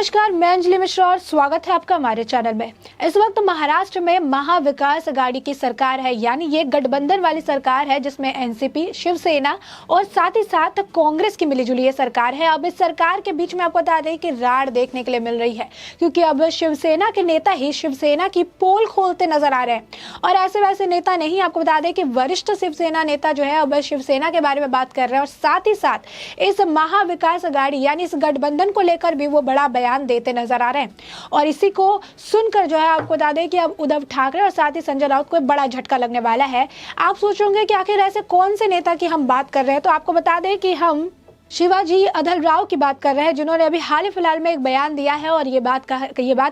नमस्कार, मैं अंजलि मिश्रा और स्वागत है आपका हमारे चैनल में। इस वक्त महाराष्ट्र में महाविकास आघाड़ी की सरकार है, यानी ये गठबंधन वाली सरकार है जिसमें एनसीपी, शिवसेना और साथ ही साथ कांग्रेस की मिलीजुली ये सरकार है। अब इस सरकार के बीच में आपको बता दें कि राड़ देखने के लिए मिल रही है, क्योंकि अब शिवसेना के नेता ही शिवसेना की पोल खोलते नजर आ रहे हैं। और ऐसे वैसे नेता नहीं, आपको बता दें कि वरिष्ठ शिवसेना नेता जो है अब शिवसेना के बारे में बात कर रहे हैं और साथ ही साथ इस महाविकास आघाड़ी यानी इस गठबंधन को लेकर भी वो बड़ा बयान देते नजर आ रहे हैं। और इसी को सुनकर जो है आपको बता दें कि अब उद्धव ठाकरे और साथ ही संजय राउत को बड़ा झटका लगने वाला है। आप सोचोगे कि आखिर ऐसे कौन से नेता की हम बात कर रहे हैं, तो आपको बता दें कि हम शिवाजी अधलराव की बात कर रहे हैं, जिन्होंने अभी हाल ही फिलहाल में एक बयान दिया है और ये बात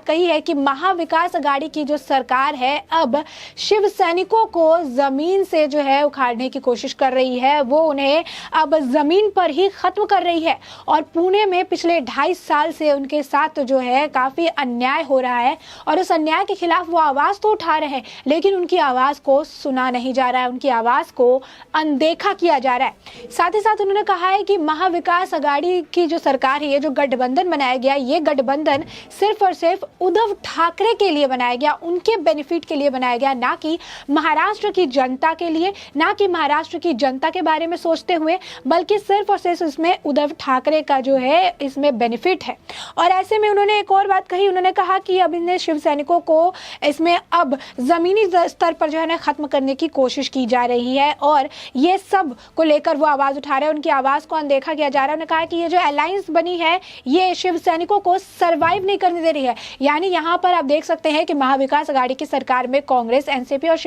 कही है कि महाविकास आघाड़ी की जो सरकार है अब शिव सैनिकों को जमीन से जो है उखाड़ने की कोशिश कर रही है। वो उन्हें अब जमीन पर ही खत्म कर रही है और पुणे में पिछले 2.5 साल से उनके साथ जो है काफी अन्याय हो रहा है और उस अन्याय के खिलाफ वो आवाज तो उठा रहे हैं, लेकिन उनकी आवाज को सुना नहीं जा रहा है, उनकी आवाज को अनदेखा किया जा रहा है। साथ ही साथ उन्होंने कहा है कि महाविकास आघाड़ी की जो सरकार है, ये जो गठबंधन बनाया गया, ये गठबंधन सिर्फ और सिर्फ उद्धव ठाकरे के लिए बनाया गया, उनके बेनिफिट के लिए बनाया गया, ना कि महाराष्ट्र की जनता के लिए, ना कि महाराष्ट्र की जनता के बारे में सोचते हुए, बल्कि सिर्फ और सिर्फ इसमें उद्धव ठाकरे का जो है इसमें बेनिफिट है। और ऐसे में उन्होंने एक और बात कही, उन्होंने कहा कि अब इन शिव सैनिकों को इसमें अब जमीनी स्तर पर जो है ना खत्म करने की कोशिश की जा रही है और ये सब को लेकर वो आवाज उठा रहे हैं, उनकी आवाज को अनदेखा किया जा रहा है। उन्होंने कहा कि ये जो अलायंस बनी है ये शिव सैनिकों को सरवाइव नहीं करने दे रही है। यानी यहाँ पर आप देख सकते हैं कि महाविकास आघाड़ी की सरकार में कांग्रेस, एनसीपी और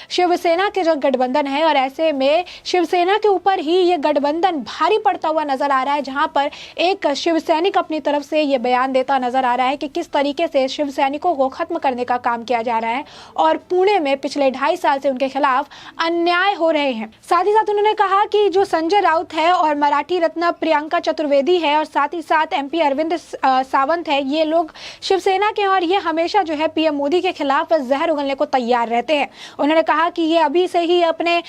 शिवसेना के जो गठबंधन है और ऐसे में शिवसेना के ऊपर ही ये गठबंधन भारी पड़ता हुआ नजर आ रहा है, जहां पर एक शिव सैनिक अपनी तरफ से ये बयान देता नजर आ रहा है कि किस तरीके से शिव सैनिकों को खत्म करने का काम किया जा रहा है और पुणे में पिछले 2.5 साल से उनके खिलाफ अन्याय हो रहे हैं। साथ ही साथ उन्होंने कहा कि जो संजय राउत है और मराठी रत्न प्रियंका चतुर्वेदी है और साथ ही साथ एमपी अरविंद सावंत है, ये लोग शिवसेना के और ये हमेशा जो है पीएम मोदी के खिलाफ जहर उगलने को तैयार रहते हैं। उन्होंने कहा कि ये अभी से ही अपने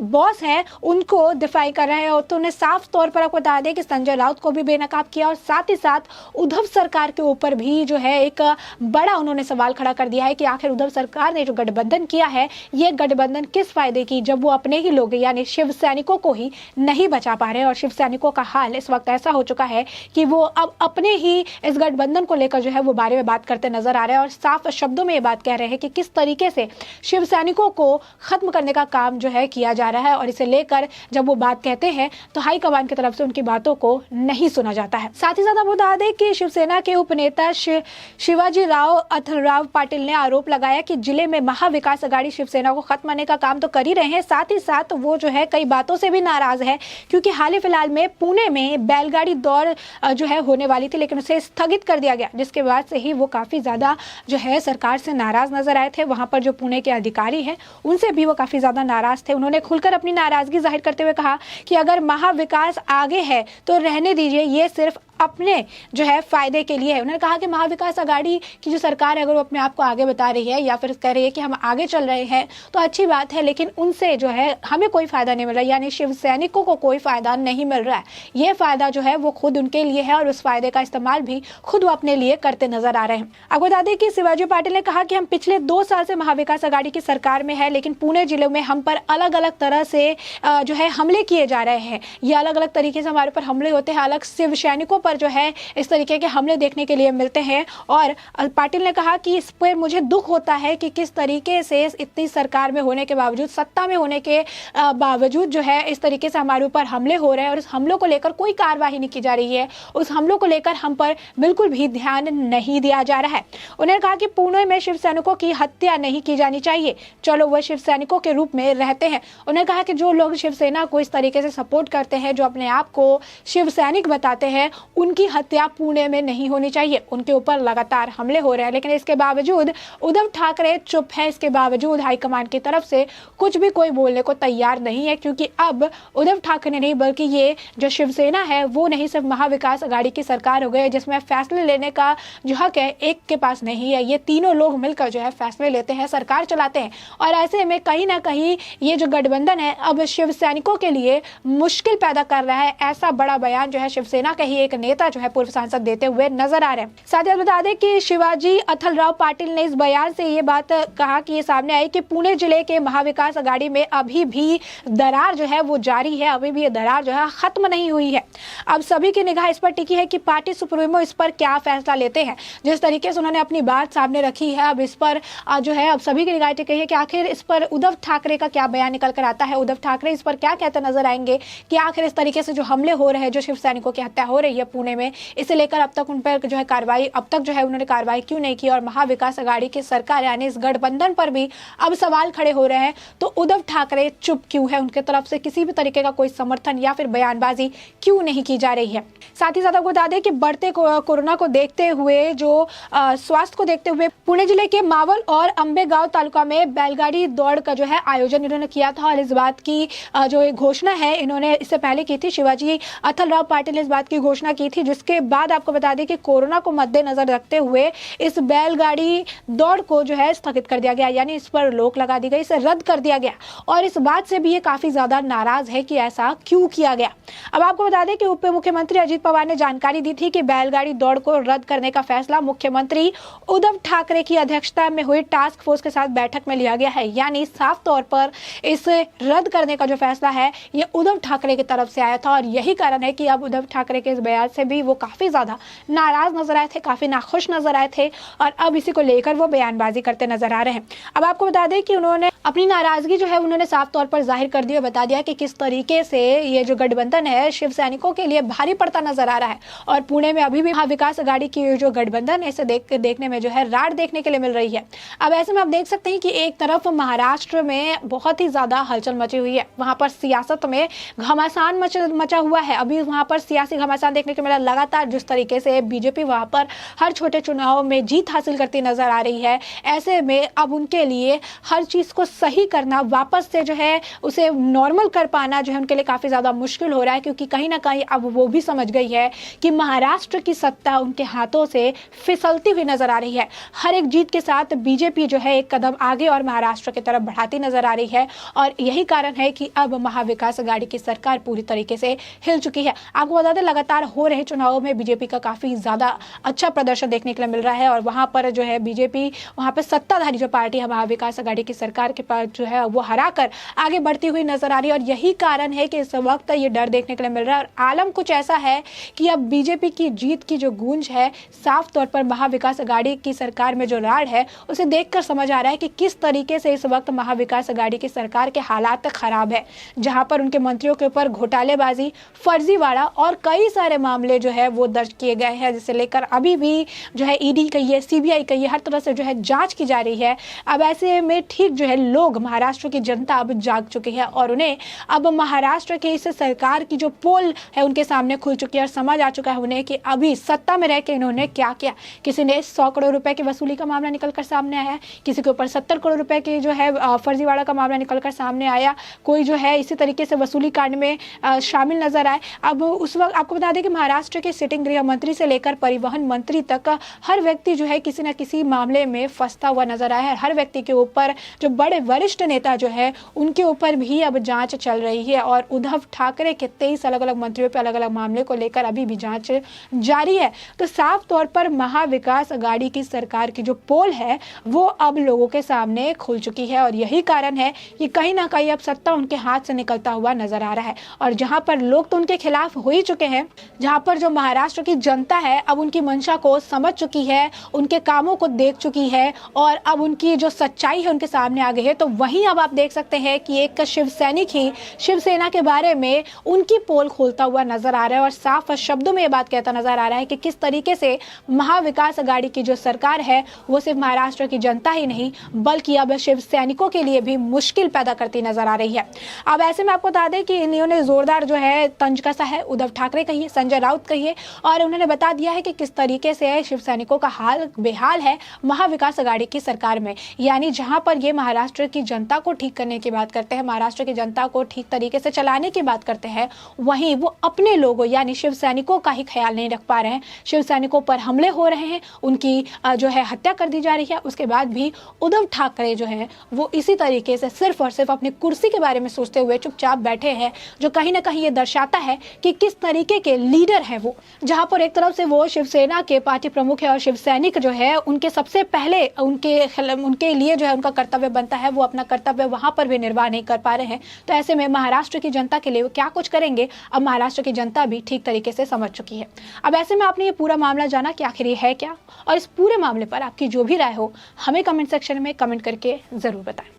बॉस हैं उनको डिफाई कर रहे हैं और तो उन्हें साफ तौर पर आपको बता दें कि संजय राउत को भी बेनकाब किया और साथ ही साथ उद्धव सरकार के ऊपर भी जो है एक बड़ा उन्होंने सवाल खड़ा कर दिया है कि आखिर उद्धव सरकार ने जो गठबंधन किया है, ये गठबंधन किस फायदे की, जब वो अपने ही लोग यानी शिव सैनिकों को ही नहीं बचा पा रहे हैं। और शिव सैनिकों का हाल इस वक्त ऐसा हो चुका है कि वो अब अपने ही इस गठबंधन को लेकर जो है वो बारे में बात करते नजर आ रहे हैं और साफ शब्दों में ये बात कह रहे हैं कि किस तरीके से शिव सैनिकों को खत्म करने का काम जो है किया जा रहा है। और इसे लेकर जब वो बात कहते हैं तो हाईकमान की तरफ से उनकी बातों को नहीं सुना जाता है। साथ ही साथ आप बता दें कि शिवसेना के उपनेता शिवाजी अधलराव पाटिल ने आरोप लगाया कि जिले में महाविकास आघाड़ी शिवसेना को खत्म करने का काम तो कर ही रहे हैं, साथ ही साथ वो जो है कई बातों से भी नाराज है, क्योंकि हाल ही फिलहाल में पुणे में बैलगाड़ी दौड़ जो है होने वाली थी, लेकिन उसे स्थगित कर दिया गया, जिसके बाद से ही वो काफी ज्यादा जो है सरकार से नाराज नजर आए थे। वहां पर जो पुणे के अधिकारी हैं उनसे भी वो काफी ज्यादा नाराज थे। उन्होंने खुलकर अपनी नाराजगी जाहिर करते हुए कहा कि अगर महाविकास आगे है तो रहने दीजिए, ये सिर्फ अपने जो है फायदे के लिए है। उन्होंने कहा कि महाविकास आघाड़ी की जो सरकार है अगर वो अपने आप को आगे बता रही है या फिर कह रही है कि हम आगे चल रहे हैं तो अच्छी बात है, लेकिन उनसे जो है हमें कोई फायदा नहीं मिल रहा, यानी शिव सैनिकों को कोई फायदा नहीं मिल रहा है। ये फायदा जो है वो खुद उनके लिए है और उस फायदे का इस्तेमाल भी खुद वो अपने लिए करते नजर आ रहे हैं। आपको बता दें कि शिवाजी पाटिल ने कहा कि हम पिछले 2 साल से महाविकास आघाड़ी की सरकार में है, लेकिन पुणे जिले में हम पर अलग अलग तरह से जो है हमले किए जा रहे हैं। ये अलग अलग तरीके से हमारे पर हमले होते हैं, अलग शिव सैनिकों पर जो है इस तरीके के हमले देखने के लिए मिलते हैं। और पाटिल ने कहा कि इस पर मुझे दुख होता है कि किस तरीके से इतनी सरकार में होने के बावजूद, सत्ता में होने के बावजूद जो है इस तरीके से हमारे ऊपर हमले हो रहे हैं और इस हमलों को लेकर कोई कार्रवाई नहीं की जा रही है, उस हमलों को लेकर हम पर बिल्कुल भी ध्यान नहीं दिया जा रहा है। उन्होंने कहा कि पुणे में शिव सैनिकों की हत्या नहीं की जानी चाहिए, चलो वह शिव सैनिकों के रूप में रहते हैं। उन्होंने कहा कि जो लोग शिवसेना को इस तरीके से सपोर्ट करते हैं, जो अपने आप को शिव सैनिक बताते हैं, उनकी हत्या पुणे में नहीं होनी चाहिए। उनके ऊपर लगातार हमले हो रहे हैं, लेकिन इसके बावजूद उद्धव ठाकरे चुप है। इसके बावजूद हाईकमान की तरफ से कुछ भी कोई बोलने को तैयार नहीं है, क्योंकि अब उद्धव ठाकरे नहीं बल्कि ये जो शिवसेना है वो नहीं सिर्फ महाविकास आघाड़ी की सरकार हो गई जिसमें फैसले लेने का जो हक है एक के पास नहीं है। ये तीनों लोग मिलकर जो है फैसले लेते हैं, सरकार चलाते हैं। और ऐसे में कहीं ना कहीं ये जो गठबंधन है अब शिव सैनिकों के लिए मुश्किल पैदा कर रहा है। ऐसा बड़ा बयान जो है शिवसेना के ही एक नेता जो है पूर्व सांसद देते हुए नजर आ रहे हैं। साथ ही बता दें कि शिवाजी अथलराव पाटिल ने इस बयान से ये बात कहा कि ये सामने आई कि पुणे जिले के महाविकास अघाड़ी में अभी भी दरार जो है वो जारी है, अभी भी ये दरार जो है खत्म नहीं हुई है। अब सभी की निगाह इस पर टिकी है कि पार्टी सुप्रीमो इस पर क्या फैसला लेते हैं। जिस तरीके से उन्होंने अपनी बात सामने रखी है, अब इस पर जो है अब सभी की निगाह टिकी है कि आखिर इस पर उद्धव ठाकरे का क्या बयान निकल कर आता है। उद्धव ठाकरे इस पर क्या कहते नजर आएंगे कि आखिर इस तरीके से जो हमले हो रहे हैं, जो शिव सैनिकों की हत्या हो रही है पुणे में, इसे लेकर अब तक उन पर जो है कार्रवाई, अब तक जो है उन्होंने कार्रवाई क्यों नहीं की, और महाविकास अघाड़ी की सरकार यानी इस गठबंधन पर भी अब सवाल खड़े हो रहे हैं। तो उद्धव ठाकरे चुप क्यों है, उनके तरफ से किसी भी तरीके का कोई समर्थन या फिर बयानबाजी क्यों नहीं की जा रही है। साथ ही साथ आपको बता दें कि बढ़ते कोरोना को देखते हुए, जो स्वास्थ्य को देखते हुए पुणे जिले के मावल और अंबेगांव तालुका में बैलगाड़ी दौड़ का जो है आयोजन इन्होंने किया था। और इस बात की जो एक घोषणा है इन्होंने इससे पहले की थी, शिवाजी अथलराव पाटिल ने इस बात की घोषणा की थी, जिसके बाद आपको बता दें कि कोरोना को मद्देनजर रखते हुए इस बैलगाड़ी दौड़ को जो है स्थगित कर दिया गया, यानी इस पर रोक लगा दी गई, इसे रद्द कर दिया गया। और इस बात से भी ये काफी ज्यादा नाराज है कि ऐसा क्यों किया गया। अब आपको बता दें कि उप मुख्यमंत्री अजित पवार ने जानकारी दी थी कि बैलगाड़ी दौड़ को रद्द करने का फैसला मुख्यमंत्री उद्धव ठाकरे की अध्यक्षता में हुई टास्क फोर्स के साथ बैठक में लिया गया है। यानी साफ तौर पर इसे रद्द करने का जो फैसला है ये उद्धव ठाकरे की तरफ से आया था, और यही कारण है कि अब उद्धव ठाकरे के इस बयान से भी वो काफी ज्यादा नाराज नजर आए थे, काफी नाखुश नजर आए थे, और अब इसी को लेकर वो बयानबाजी करते नजर आ रहे हैं। अब आपको बता दें कि उन्होंने अपनी नाराजगी जो है उन्होंने साफ तौर पर जाहिर कर दी और बता दिया कि किस तरीके से ये जो गठबंधन है शिव सैनिकों के लिए भारी पड़ता नजर आ रहा है। और पुणे में अभी भी महाविकास अघाड़ी की जो गठबंधन है इसे देखने में जो है रार देखने के लिए मिल रही है। अब ऐसे में आप देख सकते हैं कि एक तरफ महाराष्ट्र में बहुत ही ज्यादा हलचल मची हुई है, वहां पर सियासत में घमासान मचा हुआ है। अभी वहां पर सियासी घमासान देखने को मिला, लगातार जिस तरीके से बीजेपी वहां पर हर छोटे चुनाव में जीत हासिल करती नजर आ रही है, ऐसे में अब उनके लिए हर चीज को सही करना, वापस से जो है उसे नॉर्मल कर पाना जो है उनके लिए काफी ज्यादा मुश्किल हो रहा है, क्योंकि कहीं ना कहीं अब वो भी समझ गई है कि महाराष्ट्र की सत्ता उनके हाथों से फिसलती हुई नजर आ रही है। हर एक जीत के साथ बीजेपी जो है एक कदम आगे और महाराष्ट्र की तरफ बढ़ाती नजर आ रही है, और यही कारण है कि अब महाविकास अघाड़ी की सरकार पूरी तरीके से हिल चुकी है। आपको बता दें लगातार हो रहे चुनावों में बीजेपी का काफी ज्यादा अच्छा प्रदर्शन देखने के लिए मिल रहा है, और वहां पर जो है बीजेपी वहां पर सत्ताधारी जो पार्टी है महाविकास अघाड़ी की सरकार के पास जो है वो हराकर आगे बढ़ती हुई नजर आ रही है। और यही कारण है कि इस वक्त ये डर देखने के लिए मिल रहा है, और आलम कुछ ऐसा है कि अब बीजेपी की जीत की जो गूंज है साफ तौर पर महाविकास अघाड़ी की सरकार में जो राड़ है उसे देखकर समझ आ रहा है कि किस तरीके से इस वक्त महाविकास अघाड़ी की सरकार के हालात खराब है, जहां पर उनके मंत्रियों के ऊपर घोटालेबाजी, फर्जीवाड़ा और कई सारे मामले जो है वो दर्ज किए गए हैं, जिसे लेकर अभी भी जो है ईडी कहिए, सीबीआई कहिए, हर तरह से जो है जांच की जा रही है। अब ऐसे में ठीक जो है लोग, महाराष्ट्र की जनता अब जाग चुकी है, और उन्हें अब महाराष्ट्र के इस सरकार की जो पोल है उनके सामने खुल चुकी है, और समझ आ चुका है उन्हें कि अभी सत्ता में रह के इन्होंने क्या किया। किसी ने 100 करोड़ रुपए की वसूली का मामला निकलकर सामने आया, किसी के ऊपर 70 करोड़ रुपए की जो है फर्जीवाड़ा का मामला निकलकर सामने आया, कोई जो है इसी तरीके से वसूली कांड में शामिल नजर आए। अब उस वक्त आपको बता दें कि महाराष्ट्र के सिटिंग गृह मंत्री से लेकर परिवहन मंत्री तक हर व्यक्ति जो है किसी न किसी मामले में फंसता हुआ नजर आया है। हर व्यक्ति के ऊपर, जो बड़े वरिष्ठ नेता जो है उनके ऊपर भी अब जांच चल रही है, और उद्धव ठाकरे के 23 अलग अलग मंत्रियों पर अलग अलग मामले को लेकर अभी भी जांच जारी है। तो साफ तौर पर महाविकास अघाड़ी की सरकार की जो पोल है वो अब लोगों के सामने खुल चुकी है, और यही कारण है कि कहीं ना कहीं अब सत्ता उनके हाथ से निकलता हुआ नजर आ रहा है। और जहां पर लोग तो उनके खिलाफ हो ही चुके हैं, जहां पर जो महाराष्ट्र की जनता है अब उनकी मंशा को समझ चुकी है, उनके कामों को देख चुकी है, और अब उनकी जो सच्चाई है उनके सामने आ गई है। तो वहीं अब आप देख सकते हैं कि एक शिव सैनिक ही शिवसेना के बारे में उनकी पोल खोलता हुआ नजर आ रहा है, और साफ शब्दों में ये बात कहता नजर आ रहा है कि किस तरीके से महाविकास अघाड़ी की जो सरकार है वो सिर्फ महाराष्ट्र की जनता ही नहीं बल्कि अब शिव सैनिकों के लिए भी मुश्किल पैदा करती नजर आ रही है। अब ऐसे में आपको बता दें कि इन्होंने जोरदार जो है तंज कसा है, उद्धव ठाकरे कहिए, संजय राउत कहिए, और उन्होंने बता दिया है कि किस तरीके से शिव सैनिकों का हाल बेहाल है महाविकास अघाड़ी की सरकार में। यानी जहां पर ये महाराष्ट्र की जनता को ठीक करने की बात करते हैं, महाराष्ट्र की जनता को ठीक तरीके से चलाने की बात करते हैं, वहीं वो अपने लोगों यानी शिव सैनिकों का ही ख्याल नहीं रख पा रहे हैं। शिव सैनिकों पर हमले हो रहे हैं, उनकी जो है हत्या कर दी जा रही है, उसके बाद भी उद्धव ठाकरे जो है वो इसी तरीके से सिर्फ और सिर्फ अपनी कुर्सी के बारे में सोचते हुए चुपचाप बैठे हैं, जो कहीं ना कहीं ये दर्शाता है कि किस तरीके के लीडर फेलियर है वो, जहां पर एक तरफ से वो शिवसेना के पार्टी प्रमुख है और शिव सैनिक जो है उनके सबसे पहले उनके लिए जो है उनका कर्तव्य बनता है, वो अपना कर्तव्य वहां पर भी निर्वाह नहीं कर पा रहे हैं। तो ऐसे में महाराष्ट्र की जनता के लिए वो क्या कुछ करेंगे, अब महाराष्ट्र की जनता भी ठीक तरीके से समझ चुकी है। अब ऐसे में आपने ये पूरा मामला जाना कि आखिर ये है क्या, और इस पूरे मामले पर आपकी जो भी राय हो हमें कमेंट सेक्शन में कमेंट करके जरूर बताएं।